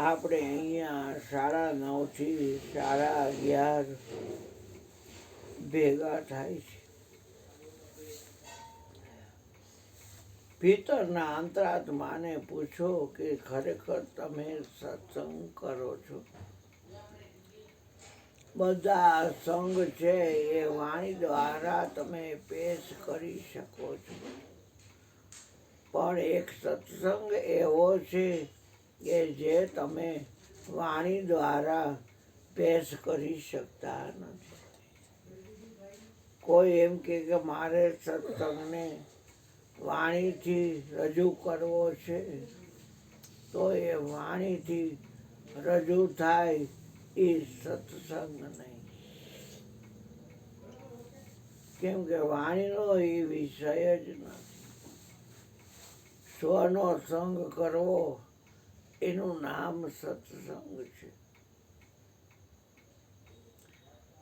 આપણે અહીંયા 9:30 થી 11:30 ભેગા થાય છે. ભીતરના અંતરાત્માને પૂછો કે ખરેખર તમે સત્સંગ કરો છો? બધા સંગ છે એ વાણી દ્વારા તમે પેશ કરી શકો છો, પણ એક સત્સંગ એવો છે કે જે તમે વાણી દ્વારા પેશ કરી શકતા નથી. કોઈ એમ કે મારે સત્સંગને વાણીથી રજૂ કરવો છે, તો એ વાણીથી રજૂ થાય એ સત્સંગ નહીં. કેમ કે વાણીનો એ વિષય જ નથી. સ્વનો સંગ કરવો એનું નામ સત્સંગ છે.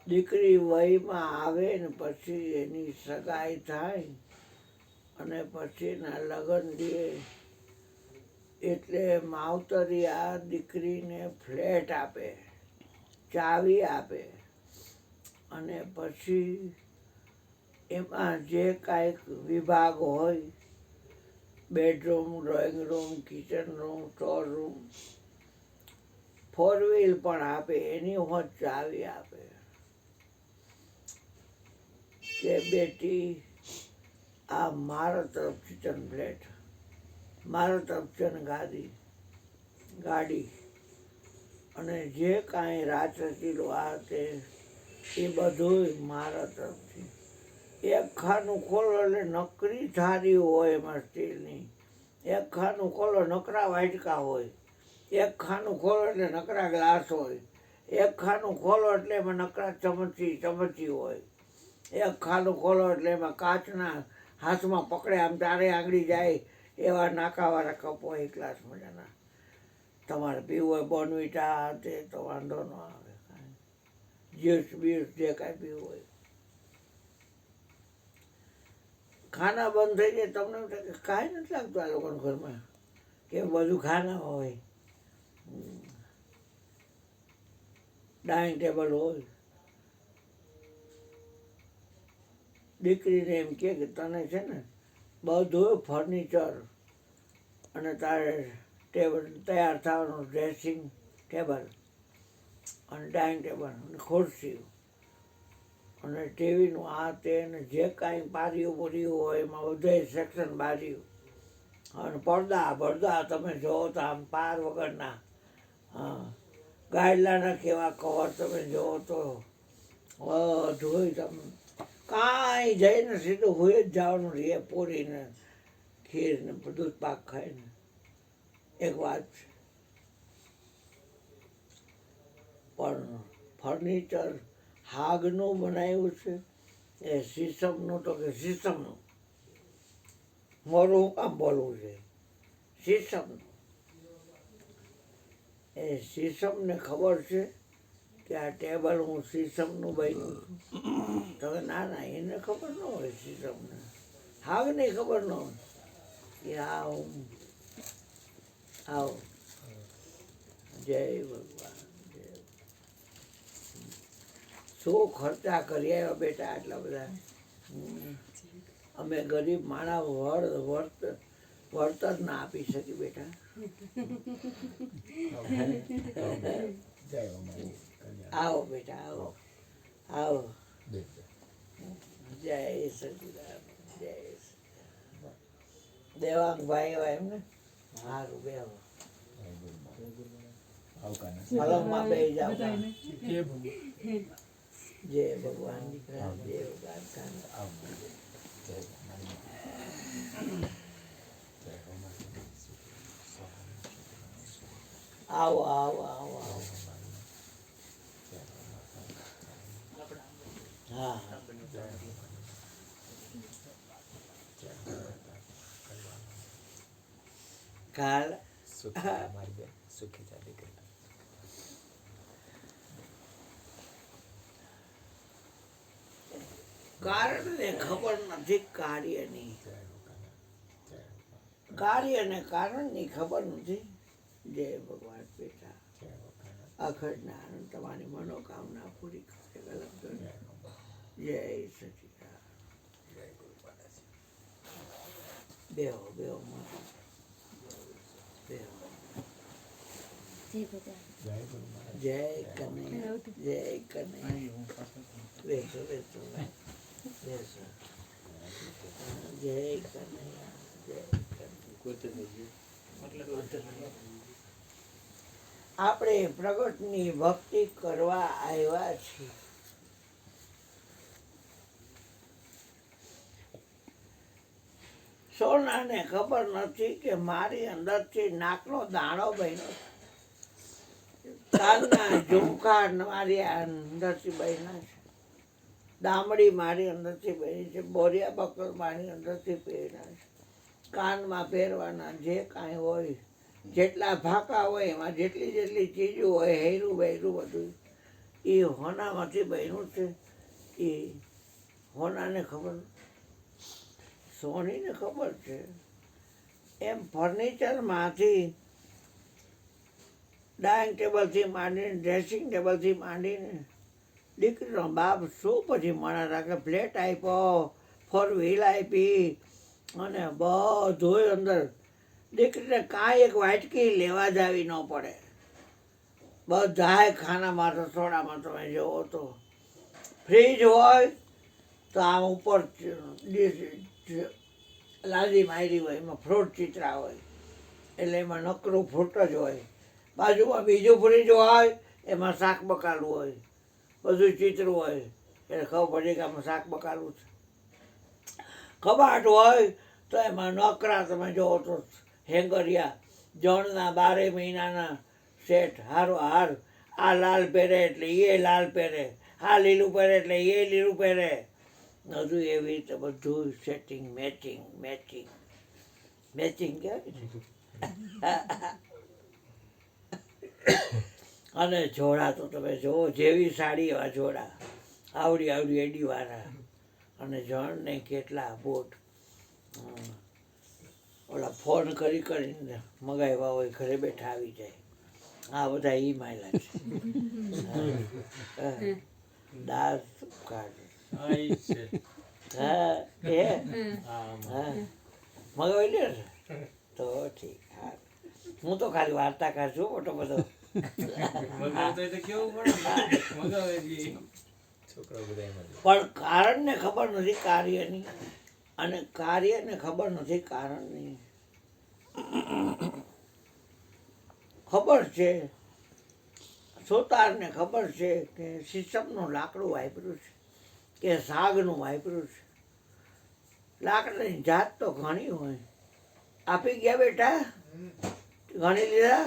દીકરી વયમાં આવે ને પછી એની સગાઈ થાય અને પછીના લગ્ન દે એટલે માવતરી આ દીકરીને ફ્લેટ આપે, ચાવી આપે, અને પછી એમાં જે કાંઈક વિભાગ હોય, bedroom, drawing room, kitchen room, store room, 4 wheel પણ આપે, એની હોત ચાવી આપે કે બેટી આ મારા તરફ કિચન ફ્લેટ, મારા તરફ છે ગાડી, અને જે કાંઈ રાચરચીલું આ તે એ બધું મારા તરફથી. એક ખાનું ખોલો એટલે નકરી થાળી હોય એમાં સ્ટીલની, એક ખાનું ખોલો નકરા વાટકા હોય, એક ખાનું ખોલો એટલે નકરા ગ્લાસ હોય, એક ખાનું ખોલો એટલે એમાં નકરા ચમચી હોય, એક ખાનું ખોલો એટલે એમાં કાચના હાથમાં પકડે આમ ચારે આંગળી જાય એવા નાકાવાળા કપ હોય, ગ્લાસ મજાના. તમારે પીવું હોય બોર્નવિટા તે તો વાંધો ન આવે, જ્યુસ બ્યુસ જે કાંઈ પીવું હોય. ખાના બંધ થઈ જાય તમને કાંઈ નથી લાગતું આ લોકોના ઘરમાં કે બધું ખાના હોય, ડાઇનિંગ ટેબલ હોય. દીકરીને એમ કે તને છે ને બધું ફર્નિચર અને તારે ટેબલ તૈયાર થવાનું, ડ્રેસિંગ ટેબલ અને ડાઇનિંગ ટેબલ અને ખુરશી અને ટીવીનું આ તે ને જે કાંઈ બારીઓ બોરીઓ હોય એમાં બધે સેક્શન બારીઓ અને પડદા તમે જોવો તો આમ પાર વગરના, ગાયલાના કેવા કવર તમે જોવો તો બધું તમે કાંઈ જઈને સીધું હોય જ જવાનું રે, પૂરીને ખીરને દૂધ પાક ખાઈને. એક વાત છે, પણ ફર્નિચર હાગનું બનાવ્યું છે એ શીશમનું, તો કે શીશમનું મોરું કામ બોલવું છે, શીશમનું. એ શીશમને ખબર છે કે આ ટેબલ હું શીશમનું બન્યું છું? તો ના એને ખબર ન હોય, શીશમને હાગને ખબર ન હોય કે આવો જય ભગવાન. શું ખર્ચા કરી આવ્યા બેટા આટલા બધા? અમે ગરીબ માણસ વળતર ના આપી શકી બેટા. આવો બેટા આવો આવો. જય સચિદાન, જય દેવાંગભાઈ એવા એમ ને સારું બે પલંગમાં બે જાવ. જય ભગવાન દીકરા દેવ આવો આવો આવો આવો. હા કાલ કારણને ખબર નથી કાર્યની, કાર્યને કારણની ખબર નથી. જય ભગવાન પિતા અખંડના આનંદ તમારી મનોકામના પૂરી કરે ગલત જય સચિદાનંદ બેહો બેહો મોટી બેહો જય કનૈયા જય કનૈયા બેસો બેસો બેસો જય કનૈયા જય કનૈયા આપણે પ્રગટની ભક્તિ કરવા આવ્યા છીએ. સોનાને ખબર નથી કે મારી અંદરથી નાકનો દાણો બન્યો છે, કાનના ઝુમખા મારી અંદરથી બન્યા છે, દામડી મારી અંદરથી બની છે, બોરિયા બકર મારી અંદરથી પહેર્યા છે, કાનમાં પહેરવાના જે કાંઈ હોય, જેટલા ભાકા હોય, એમાં જેટલી જેટલી ચીજો હોય, હેરું બહેરું બધું એ હોનામાંથી બન્યું છે. એ હોનાને ખબર, સોનીને ખબર છે. એમ ફર્નિચરમાંથી ડાઇનિંગ ટેબલથી માંડીને ડ્રેસિંગ ટેબલથી માંડીને દીકરીનો બાપ શું પછી મને રાખે, ફ્લેટ આપ્યો, 4 વ્હીલ આપી અને બધું અંદર. દીકરીને કાંઈ એક વાટકી લેવા જ આવી ન પડે. બધાય ખાનામાં રસોડામાં તમે જુઓ તો ફ્રીજ હોય તો આમ ઉપર લાદી મારી હોય, એમાં ફ્રૂટ ચિત્રા હોય એટલે એમાં નકરું ફ્રૂટ જ હોય. બાજુમાં બીજું ફ્રીજ હોય એમાં શાક બકાલું હોય, બધું ચિત્રું હોય એટલે ખબર પડી કે આમાં શાક બકાલું છે. કબાટ હોય તો એમાં નકરા તમે જુઓ તો હેંગરિયા જણના 12 મહિનાના સેટ, હારો હાર, આ લાલ પહેરે એટલે એ લાલ પહેરે, આ લીલું પહેરે એટલે એ લીલું પહેરે, બધું એવી રીતે બધું સેટિંગ મેચિંગ મેચિંગ મેચિંગ કહેવાય. અને જોડા તો તમે જુઓ, જેવી સાડી એવા જોડા, આવડી આવડી એડીવાળા, અને જણને કેટલા બૂટ. ઓલા ફોન કરી કરીને મગાવ્યા હોય, ઘરે બેઠા આવી જાય. આ બધા ઈ માયલા છે. દાસ કાર્ડ હા એ હા મગાવી લે તો ઠીક. હા હું તો ખાલી વાર્તાકાર છું મોટો બધો. પણ કારણને ખબર નથી કાર્યની, અને કાર્યને ખબર નથી કારણની. ખબર છે સુતારને, ખબર છે કે શીશમનું લાકડું વાપર્યું છે કે સાગનું વાપર્યું છે. લાકડાની જાત તો ઘણી હોય. આપી ગયા બેટા, ગણી લીધા.